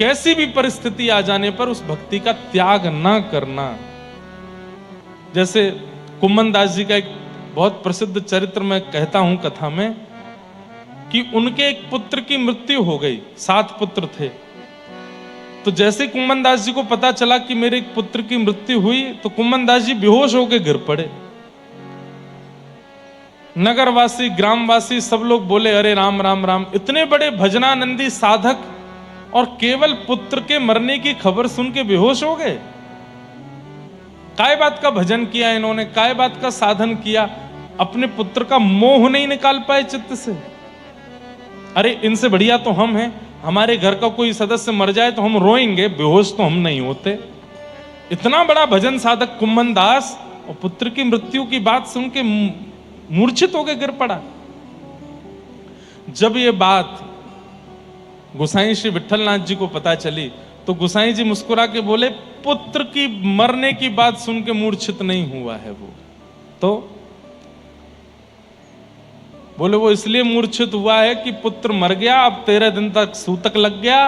कैसी भी परिस्थिति आ जाने पर उस भक्ति का त्याग ना करना। जैसे कुम्मन दास जी का एक बहुत प्रसिद्ध चरित्र मैं कहता हूं कथा में, कि उनके एक पुत्र की मृत्यु हो गई, 7 पुत्र थे। तो जैसे कुम्मन दास जी को पता चला कि मेरे एक पुत्र की मृत्यु हुई, तो कुम्मन दास जी बेहोश होकर गिर पड़े। नगरवासी, ग्रामवासी सब लोग बोले, अरे राम राम राम, इतने बड़े भजनानंदी साधक और केवल पुत्र के मरने की खबर सुन के बेहोश हो गए। काय बात का भजन किया इन्होंने, काय बात का साधन किया, अपने पुत्र का मोह नहीं निकाल पाए चित्त से। अरे इनसे बढ़िया तो हम हैं, हमारे घर का कोई सदस्य मर जाए तो हम रोएंगे, बेहोश तो हम नहीं होते। इतना बड़ा भजन साधक कुम्मन दास, और पुत्र की मृत्यु की बात सुन के मूर्छित होकर गिर पड़ा। जब ये बात गोसाई श्री विठलनाथ जी को पता चली, तो गोसाई जी मुस्कुरा के बोले, पुत्र की मरने की बात सुन के मूर्छित नहीं हुआ है वो। तो बोले वो इसलिए मूर्छित हुआ है कि पुत्र मर गया, अब 13 दिन तक सूतक लग गया,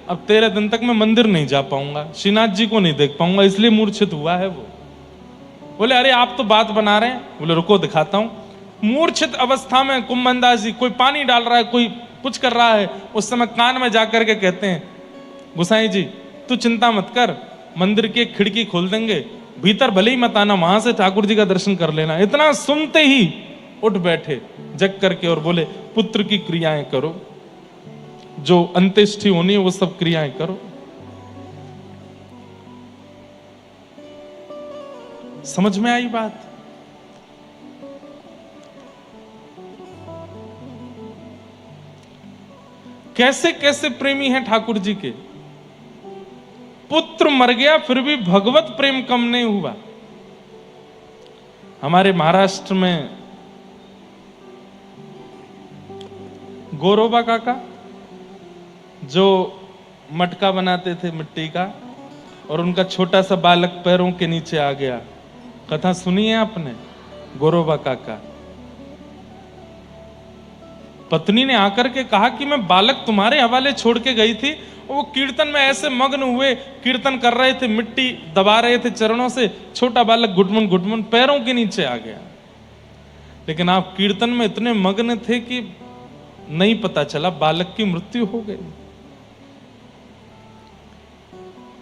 अब 13 दिन तक मैं मंदिर नहीं जा पाऊंगा, श्रीनाथ जी को नहीं देख पाऊंगा, इसलिए मूर्छित हुआ है वो। बोले अरे आप तो बात बना रहे हैं। बोले रुको दिखाता हूं। मूर्छित अवस्था में कुम्मन दास जी, कोई पानी डाल रहा है, कोई कुछ कर रहा है, उस समय कान में जाकर के कहते हैं, गोसाई जी तू चिंता मत कर, मंदिर की एक खिड़की खोल देंगे, भीतर भले ही मत आना, वहां से ठाकुर जी का दर्शन कर लेना। इतना सुनते ही उठ बैठे जग करके और बोले, पुत्र की क्रियाएं करो, जो अंत्येष्टि होनी है वो सब क्रियाएं करो। समझ में आई बात? कैसे कैसे प्रेमी हैं ठाकुर जी के। पुत्र मर गया फिर भी भगवत प्रेम कम नहीं हुआ। हमारे महाराष्ट्र में गोरोबा काका जो मटका बनाते थे मिट्टी का, और उनका छोटा सा बालक पैरों के नीचे आ गया। कथा सुनी है आपने? गोरोबा काका, पत्नी ने आकर के कहा कि मैं बालक तुम्हारे हवाले छोड़ के गई थी। वो कीर्तन में ऐसे मग्न हुए, कीर्तन कर रहे थे, मिट्टी दबा रहे थे चरणों से, छोटा बालक घुटमुन घुटमुन पैरों के नीचे आ गया। लेकिन आप कीर्तन में इतने मग्न थे कि नहीं पता चला, बालक की मृत्यु हो गई।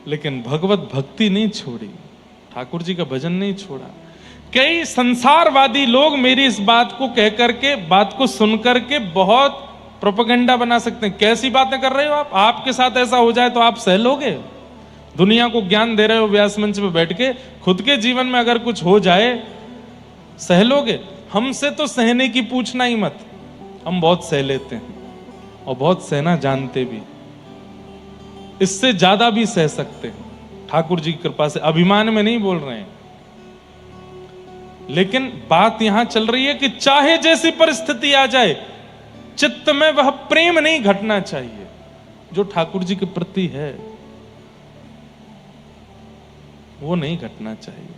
लेकिन भगवत भक्ति नहीं छोड़ी, ठाकुर जी का भजन नहीं छोड़ा। कई संसारवादी लोग मेरी इस बात को कह करके, बात को सुन करके बहुत प्रोपेगेंडा बना सकते हैं। कैसी बातें कर रहे हो आप? आपके साथ ऐसा हो जाए तो आप सह लोगे? दुनिया को ज्ञान दे रहे हो व्यास मंच पे बैठ के, खुद के जीवन में अगर कुछ हो जाए सह लोगे? हमसे तो सहने की पूछना ही मत, हम बहुत सह लेते हैं और बहुत सहना जानते भी, इससे ज्यादा भी सह सकते हैं ठाकुर जी की कृपा से। अभिमान में नहीं बोल रहे हैं, लेकिन बात यहां चल रही है कि चाहे जैसी परिस्थिति आ जाए, चित्त में वह प्रेम नहीं घटना चाहिए जो ठाकुर जी के प्रति है, वो नहीं घटना चाहिए।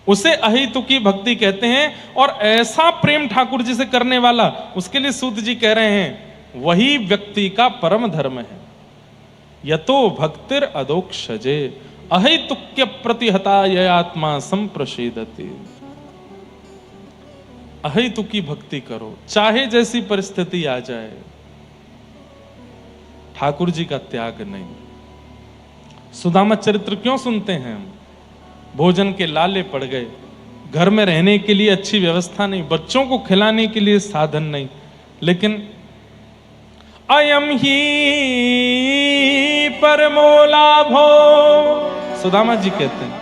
उसे अहेतुकी भक्ति कहते हैं। और ऐसा प्रेम ठाकुर जी से करने वाला, उसके लिए सूत जी कह रहे हैं, वही व्यक्ति का परम धर्म है। यतो भक्तिर अदोक्षजे अहेतुक्य प्रतिहता ये आत्मा संप्रषेदति। अहेतुकी भक्ति करो, चाहे जैसी परिस्थिति आ जाए, ठाकुर जी का त्याग नहीं। सुदामा चरित्र क्यों सुनते हैं हम? भोजन के लाले पड़ गए, घर में रहने के लिए अच्छी व्यवस्था नहीं, बच्चों को खिलाने के लिए साधन नहीं, लेकिन अयम ही परमो लाभो, सुदामा जी कहते हैं,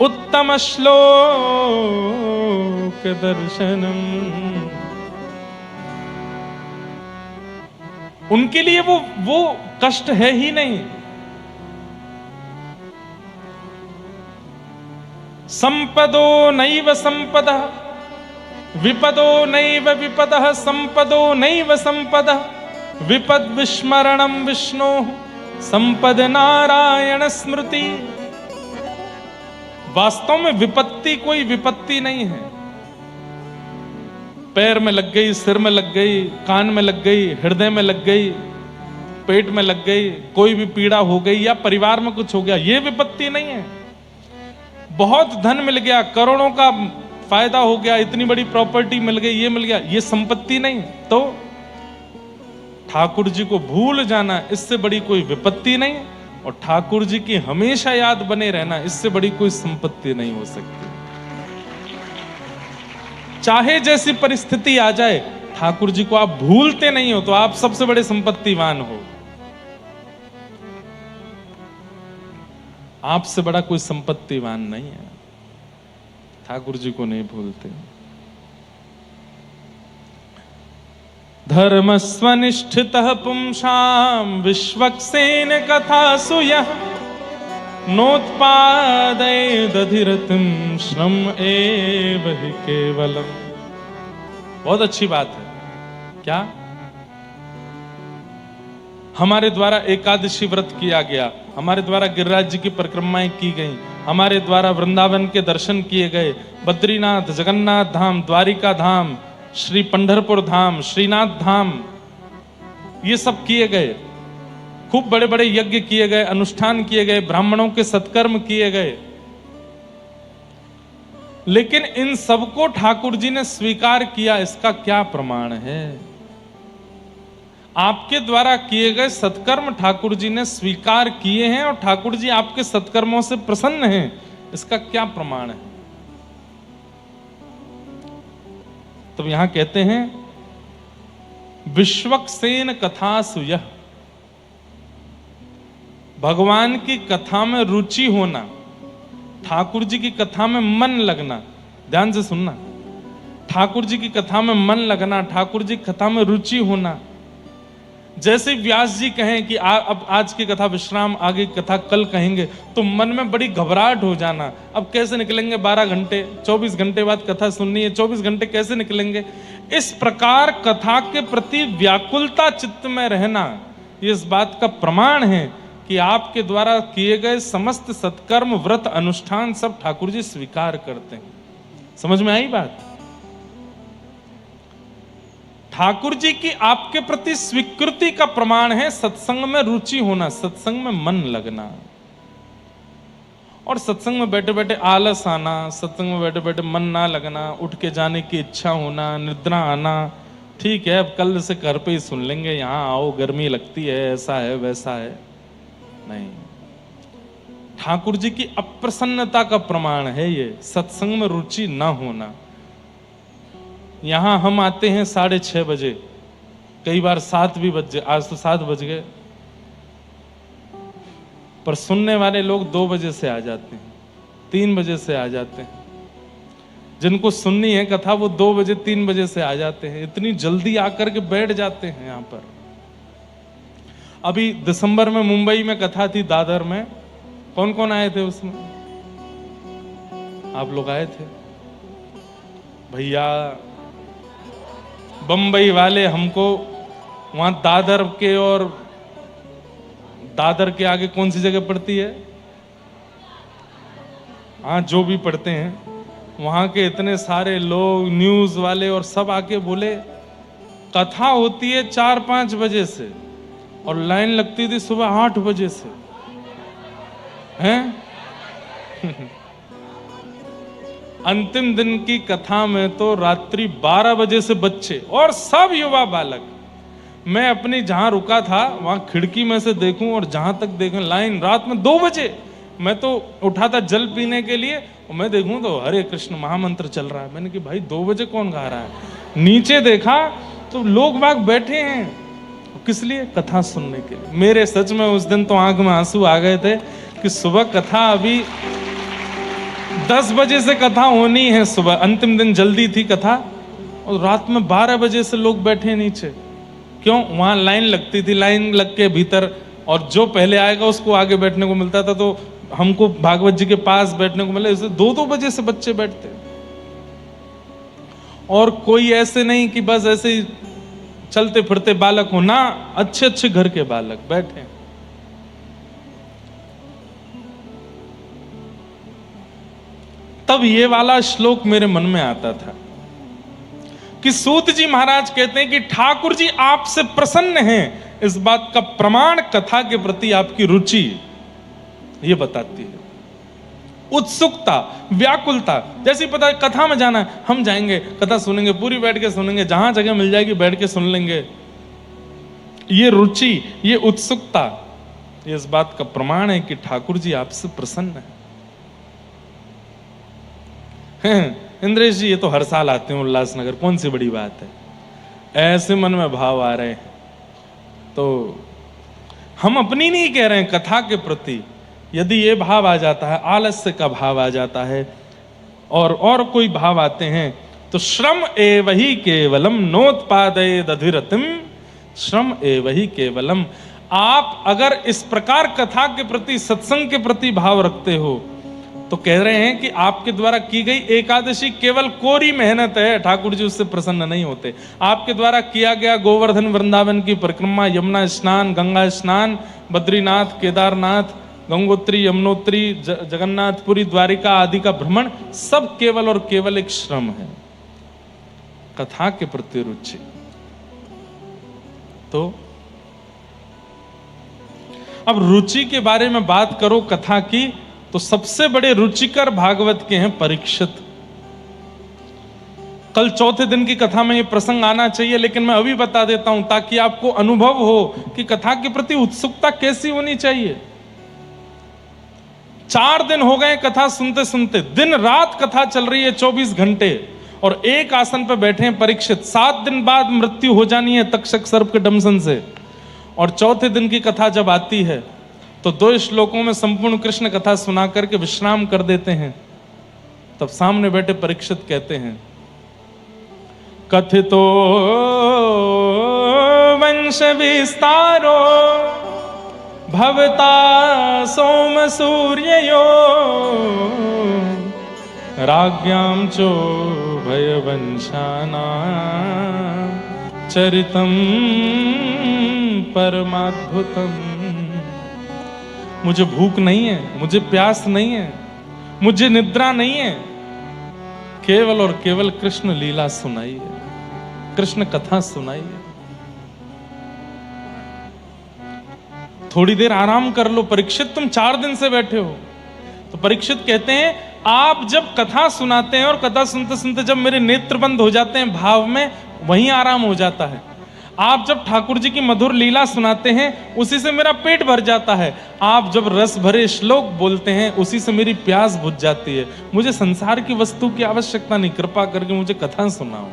उत्तम श्लोक दर्शनम। उनके लिए वो कष्ट है ही नहीं। संपदो नैव संपदः विपदो नैव विपदः संपदो नैव संपदः विपद विस्मरणम विष्णु संपद नारायण स्मृति। वास्तव में विपत्ति कोई विपत्ति नहीं है। पैर में लग गई, सिर में लग गई, कान में लग गई, हृदय में लग गई, पेट में लग गई, कोई भी पीड़ा हो गई या परिवार में कुछ हो गया, ये विपत्ति नहीं है। बहुत धन मिल गया, करोड़ों का फायदा हो गया, इतनी बड़ी प्रॉपर्टी मिल गई, ये मिल गया, ये संपत्ति नहीं। तो ठाकुर जी को भूल जाना, इससे बड़ी कोई विपत्ति नहीं। और ठाकुर जी की हमेशा याद बने रहना, इससे बड़ी कोई संपत्ति नहीं हो सकती। चाहे जैसी परिस्थिति आ जाए, ठाकुर जी को आप भूलते नहीं हो तो आप सबसे बड़े संपत्तिवान हो। आपसे बड़ा कोई संपत्तिवान नहीं है। ठाकुर जी को नहीं भूलते। धर्मस्वनिष्ठितः पुंसां विश्वक्सेन कथासु यः नोत्पादयेदधिरतिं श्रम एव हि केवलम्। बहुत अच्छी बात है। क्या? हमारे द्वारा एकादशी व्रत किया गया, हमारे द्वारा गिरिराज जी की परिक्रमाएं की गई, हमारे द्वारा वृंदावन के दर्शन किए गए, बद्रीनाथ, जगन्नाथ धाम, द्वारिका धाम, श्री पंढरपुर धाम, श्रीनाथ धाम, ये सब किए गए। खूब बड़े बड़े यज्ञ किए गए, अनुष्ठान किए गए, ब्राह्मणों के सत्कर्म किए गए। लेकिन इन सबको ठाकुर जी ने स्वीकार किया, इसका क्या प्रमाण है? आपके द्वारा किए गए सत्कर्म ठाकुर जी ने स्वीकार किए हैं और ठाकुर जी आपके सत्कर्मों से प्रसन्न हैं, इसका क्या प्रमाण है? तो यहां कहते हैं विश्वक्सेन कथासु यः, भगवान की कथा में रुचि होना, ठाकुर जी की कथा में मन लगना। ध्यान से सुनना, ठाकुर जी की कथा में मन लगना, ठाकुर जी की कथा में रुचि होना। जैसे व्यास जी कहें कि अब आज की कथा विश्राम, आगे की कथा कल कहेंगे, तो मन में बड़ी घबराहट हो जाना। अब कैसे निकलेंगे 12 घंटे, 24 घंटे बाद कथा सुननी है, 24 घंटे कैसे निकलेंगे? इस प्रकार कथा के प्रति व्याकुलता चित्त में रहना, ये इस बात का प्रमाण है कि आपके द्वारा किए गए समस्त सत्कर्म, व्रत, अनुष्ठान सब ठाकुर जी स्वीकार करते हैं। समझ में आई बात? ठाकुर जी की आपके प्रति स्वीकृति का प्रमाण है सत्संग में रुचि होना, सत्संग में मन लगना। और सत्संग में बैठे बैठे आलस आना, सत्संग में बैठे बैठे मन ना लगना, उठ के जाने की इच्छा होना, निद्रा आना, ठीक है अब कल से घर पे ही सुन लेंगे, यहाँ आओ गर्मी लगती है, ऐसा है वैसा है, नहीं। ठाकुर जी की अप्रसन्नता का प्रमाण है ये सत्संग में रुचि ना होना। यहां हम आते हैं 6:30 बजे, कई बार 7 भी बज गए, आज तो 7 बज गए, पर सुनने वाले लोग 2 बजे से आ जाते हैं, 3 बजे से आ जाते हैं। जिनको सुननी है कथा वो 2 बजे 3 बजे से आ जाते हैं, इतनी जल्दी आकर के बैठ जाते हैं यहां पर। अभी दिसंबर में मुंबई में कथा थी, दादर में, कौन कौन आए थे उसमें? आप लोग आए थे भैया। बंबई वाले हमको वहां दादर के, और दादर के आगे कौन सी जगह पड़ती है, हाँ जो भी पढ़ते हैं, वहां के इतने सारे लोग, न्यूज वाले और सब आके बोले कथा होती है 4-5 बजे से और लाइन लगती थी सुबह 8 बजे से, हैं? अंतिम दिन की कथा में तो रात्रि 12 बजे से बच्चे और सब युवा बालक, मैं अपनी जहां रुका था वहां खिड़की में से देखूं और जहां तक देखूं लाइन, रात में 2 बजे मैं तो उठा था जल पीने के लिए, और मैं देखूं तो हरे कृष्ण महामंत्र चल रहा है। मैंने कि भाई 2 बजे कौन गा रहा है? नीचे देखा तो लोग बाग बैठे हैं, किस लिए? कथा सुनने के लिए। मेरे सच में उस दिन तो आंख में आंसू आ गए थे कि सुबह कथा, अभी 10 बजे से कथा होनी है सुबह, अंतिम दिन जल्दी थी कथा, और रात में 12 बजे से लोग बैठे नीचे। क्यों? वहां लाइन लगती थी, लाइन लग के भीतर, और जो पहले आएगा उसको आगे बैठने को मिलता था, तो हमको भागवत जी के पास बैठने को मिला। इसे 2-2 बजे से बच्चे बैठते, और कोई ऐसे नहीं कि बस ऐसे ही चलते फिरते बालक हो ना, अच्छे अच्छे घर के बालक बैठे। तब ये वाला श्लोक मेरे मन में आता था कि सूत जी महाराज कहते हैं कि ठाकुर जी आपसे प्रसन्न हैं, इस बात का प्रमाण कथा के प्रति आपकी रुचि ये बताती है। उत्सुकता, व्याकुलता, जैसे पता है कथा में जाना है, हम जाएंगे, कथा सुनेंगे, पूरी बैठ के सुनेंगे, जहां जगह मिल जाएगी बैठ के सुन लेंगे। ये रुचि, ये उत्सुकता, ये इस बात का प्रमाण है कि ठाकुर जी आपसे प्रसन्न है। इंद्रेश जी ये तो हर साल आते हैं उल्लासनगर, कौन सी बड़ी बात है। ऐसे मन में भाव आ रहे हैं तो हम अपनी नहीं कह रहे हैं, कथा के प्रति यदि ये भाव आ जाता है, आलस्य का भाव आ जाता है और कोई भाव आते हैं तो श्रम एव ही केवलम नोत्पादयेद अधिरतिम, श्रम एव ही केवलम। आप अगर इस प्रकार कथा के प्रति, सत्संग के प्रति भाव रखते हो तो कह रहे हैं कि आपके द्वारा की गई एकादशी केवल कोरी मेहनत है, ठाकुर जी उससे प्रसन्न नहीं होते। आपके द्वारा किया गया गोवर्धन वृंदावन की परिक्रमा, यमुना स्नान, गंगा स्नान, बद्रीनाथ, केदारनाथ, गंगोत्री, यमुनोत्री, जगन्नाथपुरी, द्वारिका आदि का भ्रमण, सब केवल और केवल एक श्रम है। कथा के प्रति रुचि, तो अब रुचि के बारे में बात करो कथा की, तो सबसे बड़े रुचिकर भागवत के हैं परीक्षित। कल चौथे दिन की कथा में ये प्रसंग आना चाहिए, लेकिन मैं अभी बता देता हूं ताकि आपको अनुभव हो कि कथा के प्रति उत्सुकता कैसी होनी चाहिए। 4 दिन हो गए कथा सुनते सुनते, दिन रात कथा चल रही है 24 घंटे, और एक आसन पर बैठे हैं परीक्षित। 7 दिन बाद मृत्यु हो जानी है तक्षक सर्प के दंशन से, और चौथे दिन की कथा जब आती है तो 2 श्लोकों में संपूर्ण कृष्ण कथा सुना करके विश्राम कर देते हैं। तब सामने बैठे परीक्षित कहते हैं, कथितो वंश विस्तारो भवता सोम सूर्ययो राज्ञां चो भयवंशाना चरितम परमाद्भुतम। मुझे भूख नहीं है, मुझे प्यास नहीं है, मुझे निद्रा नहीं है, केवल और केवल कृष्ण लीला सुनाई है, कृष्ण कथा सुनाई है। थोड़ी देर आराम कर लो परीक्षित, तुम 4 दिन से बैठे हो। तो परीक्षित कहते हैं, आप जब कथा सुनाते हैं और कथा सुनते सुनते जब मेरे नेत्र बंद हो जाते हैं भाव में, वहीं आराम हो जाता है। आप जब ठाकुर जी की मधुर लीला सुनाते हैं उसी से मेरा पेट भर जाता है। आप जब रस भरे श्लोक बोलते हैं उसी से मेरी प्यास बुझ जाती है। मुझे संसार की वस्तु की आवश्यकता नहीं, कृपा करके मुझे कथा सुनाओ।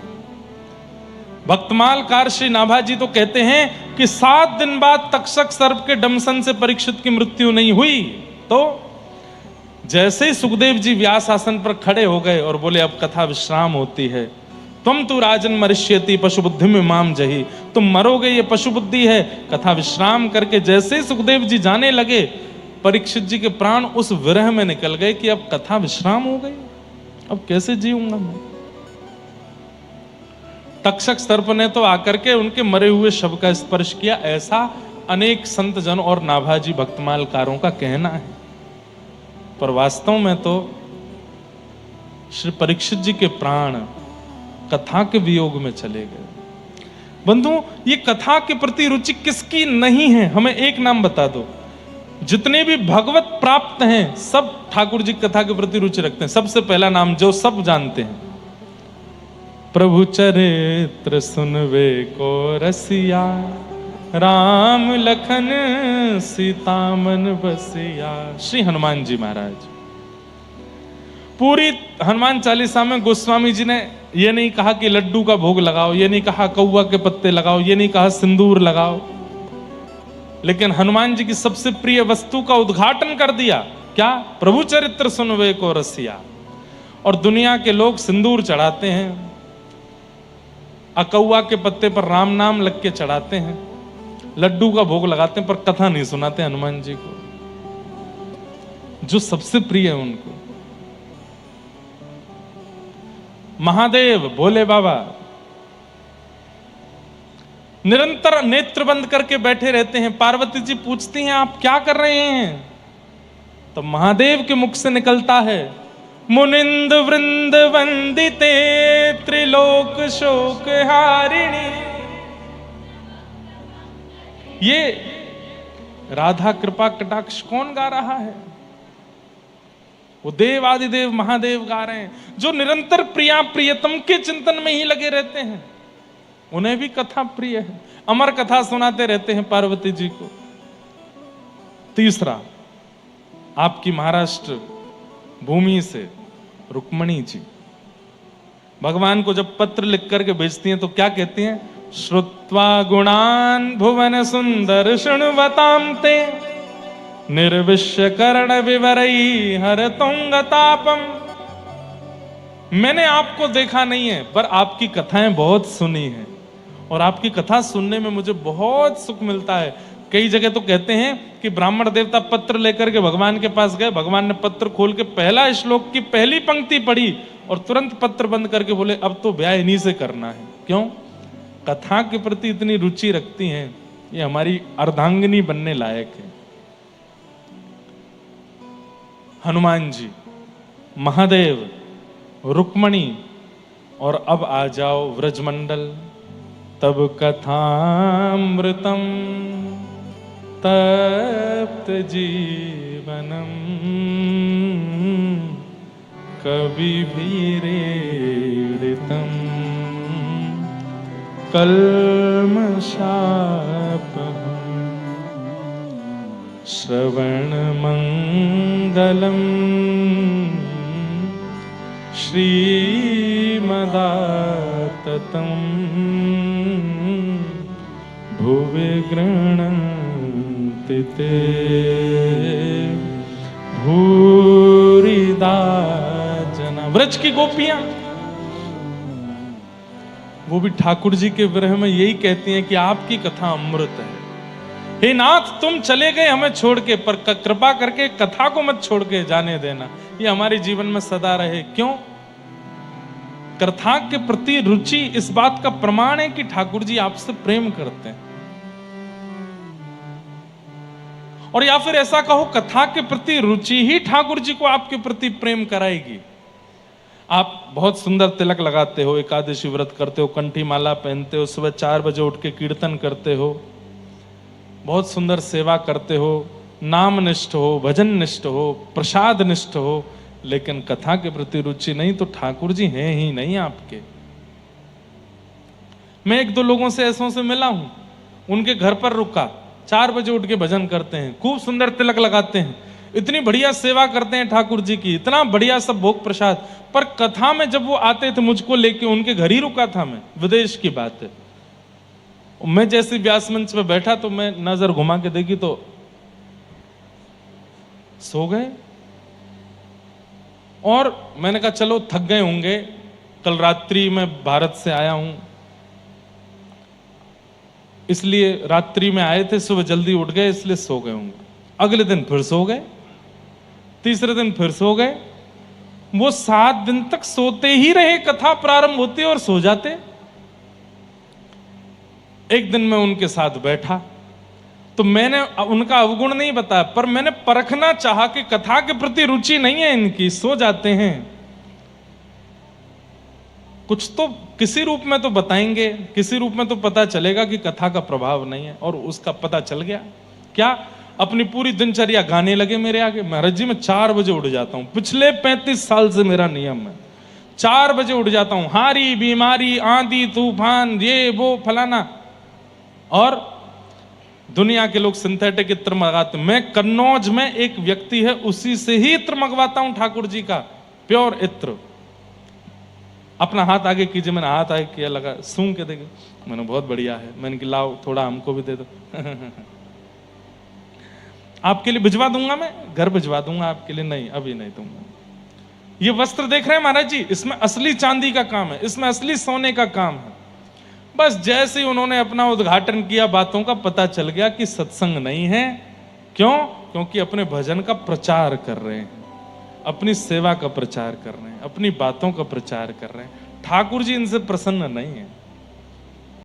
भक्तमालकार श्री नाभाजी तो कहते हैं कि 7 दिन बाद तक्षक सर्प के दंशन से परीक्षित की मृत्यु नहीं हुई, तो जैसे ही सुखदेव जी व्यास आसन पर खड़े हो गए और बोले अब कथा विश्राम होती है, तुम तो राजन मरिष्यति पशु बुद्धि में माम जही, तुम मरोगे ये पशु बुद्धि है। कथा विश्राम करके जैसे ही सुखदेव जी जाने लगे, परीक्षित जी के प्राण उस विरह में निकल गए कि अब कथा विश्राम हो गई, अब कैसे जीऊंगा मैं। तक्षक सर्प ने तो आकर के उनके मरे हुए शव का स्पर्श किया, ऐसा अनेक संत जन और नाभाजी भक्तमालकारों का कहना है। पर वास्तव में तो श्री परीक्षित जी के प्राण कथा के वियोग में चले गए। बंधु, ये कथा के प्रति रुचि किसकी नहीं है? हमें एक नाम बता दो। जितने भी भगवत प्राप्त हैं सब ठाकुर जी कथा के प्रति रुचि रखते हैं। सबसे पहला नाम जो सब जानते हैं, प्रभु चरित्र सुनवे को रसिया, राम लखन सीता मन बसिया। श्री हनुमान जी महाराज। पूरी हनुमान चालीसा में गोस्वामी जी ने ये नहीं कहा कि लड्डू का भोग लगाओ, ये नहीं कहा कौवा के पत्ते लगाओ, ये नहीं कहा सिंदूर लगाओ, लेकिन हनुमान जी की सबसे प्रिय वस्तु का उद्घाटन कर दिया। क्या? प्रभु चरित्र सुनवे को रसिया। और दुनिया के लोग सिंदूर चढ़ाते हैं, अकौवा के पत्ते पर राम नाम लग के चढ़ाते हैं, लड्डू का भोग लगाते हैं, पर कथा नहीं सुनाते हनुमान जी को, जो सबसे प्रिय है उनको। महादेव भोले बाबा निरंतर नेत्र बंद करके बैठे रहते हैं। पार्वती जी पूछती हैं आप क्या कर रहे हैं? तो महादेव के मुख से निकलता है, मुनिंद वृंद वंदिते त्रिलोक शोक हारिणी। ये राधा कृपा कटाक्ष कौन गा रहा है? वो देव आदिदेव महादेव गा रहे हैं, जो निरंतर प्रिया प्रियतम के चिंतन में ही लगे रहते हैं। उन्हें भी कथा प्रिय है, अमर कथा सुनाते रहते हैं पार्वती जी को। तीसरा, आपकी महाराष्ट्र भूमि से रुक्मणी जी भगवान को जब पत्र लिख करके भेजती हैं तो क्या कहती हैं? श्रुत्वा गुणान भुवन सुंदर शृण्वतां ते निर्विश्य कर्ण विवरई हर तुंगतापम। मैंने आपको देखा नहीं है, पर आपकी कथाएं बहुत सुनी हैं और आपकी कथा सुनने में मुझे बहुत सुख मिलता है। कई जगह तो कहते हैं कि ब्राह्मण देवता पत्र लेकर के भगवान के पास गए, भगवान ने पत्र खोल के पहला श्लोक की पहली पंक्ति पढ़ी और तुरंत पत्र बंद करके बोले अब तो ब्याह इन्हीं से करना है। क्यों? कथा के प्रति इतनी रुचि रखती हैं, ये हमारी अर्धांगिनी बनने लायक है। हनुमान जी, महादेव, रुक्मणी और अब आ जाओ व्रजमंडल। तब कथामृतम तप्त जीवनम कवि भीरेडितम कल्मषापहम् श्रवणमंगलम् श्रीमदाततम् भुवि गृह्णन्ति ते भूरिदा जना। व्रज की गोपियां वो भी ठाकुर जी के विरह में यही कहती हैं कि आपकी कथा अमृत है। हे नाथ, तुम चले गए हमें छोड़ के, पर कृपा करके कथा को मत छोड़ के जाने देना, ये हमारे जीवन में सदा रहे। क्यों? कथा के प्रति रुचि इस बात का प्रमाण है कि ठाकुर जी आपसे प्रेम करते हैं। और या फिर ऐसा कहो, कथा के प्रति रुचि ही ठाकुर जी को आपके प्रति प्रेम कराएगी। आप बहुत सुंदर तिलक लगाते हो, एकादशी व्रत करते हो, कंठी माला पहनते हो, सुबह 4 बजे उठ के कीर्तन करते हो, बहुत सुंदर सेवा करते हो, नाम निष्ठ हो, भजन निष्ठ हो, प्रसाद निष्ठ हो, लेकिन कथा के प्रति रुचि नहीं तो ठाकुर जी हैं ही नहीं आपके। मैं 1-2 लोगों से ऐसों से मिला हूं, उनके घर पर रुका, 4 बजे उठ के भजन करते हैं, खूब सुंदर तिलक लगाते हैं, इतनी बढ़िया सेवा करते हैं ठाकुर जी की, इतना बढ़िया सब भोग प्रसाद, पर कथा में जब वो आते थे मुझको लेके, उनके घर ही रुका था मैं, विदेश की बात है। मैं जैसे व्यास मंच पे बैठा तो मैं नजर घुमा के देखी तो सो गए। और मैंने कहा चलो थक गए होंगे, कल रात्रि में भारत से आया हूं, इसलिए रात्रि में आए थे, सुबह जल्दी उठ गए इसलिए सो गए होंगे। अगले दिन फिर सो गए, तीसरे दिन फिर सो गए। वो 7 दिन तक सोते ही रहे, कथा प्रारंभ होती और सो जाते। एक दिन मैं उनके साथ बैठा तो मैंने उनका अवगुण नहीं बताया, पर मैंने परखना चाहा कि कथा के प्रति रुचि नहीं है इनकी, सो जाते हैं, कुछ तो किसी रूप में तो बताएंगे, किसी रूप में तो पता चलेगा कि कथा का प्रभाव नहीं है। और उसका पता चल गया। क्या? अपनी पूरी दिनचर्या गाने लगे मेरे आगे। महाराज जी मैं 4 बजे उठ जाता हूं, पिछले 35 साल से मेरा नियम है, 4 बजे उठ जाता हूं, हारी बीमारी आंधी तूफान ये वो फलाना। और दुनिया के लोग सिंथेटिक इत्र मंगाते, मैं कन्नौज में एक व्यक्ति है उसी से ही इत्र मंगवाता हूं, ठाकुर जी का प्योर इत्र। अपना हाथ आगे कीजिए, मैंने हाथ आगे किया, लगा सूंघ के देखे, मैंने बहुत बढ़िया है, मैंने कि लाओ थोड़ा हमको भी दे दो। आपके लिए भिजवा दूंगा, मैं घर भिजवा दूंगा आपके लिए। नहीं, अभी नहीं दूंगा। ये वस्त्र देख रहे हैं महाराज जी, इसमें असली चांदी का काम है, इसमें असली सोने का काम है। बस जैसे ही उन्होंने अपना उद्घाटन किया, बातों का पता चल गया कि सत्संग नहीं है। क्यों? क्योंकि अपने भजन का प्रचार कर रहे हैं, अपनी सेवा का प्रचार कर रहे हैं, अपनी बातों का प्रचार कर रहे हैं। ठाकुर जी इनसे प्रसन्न नहीं है।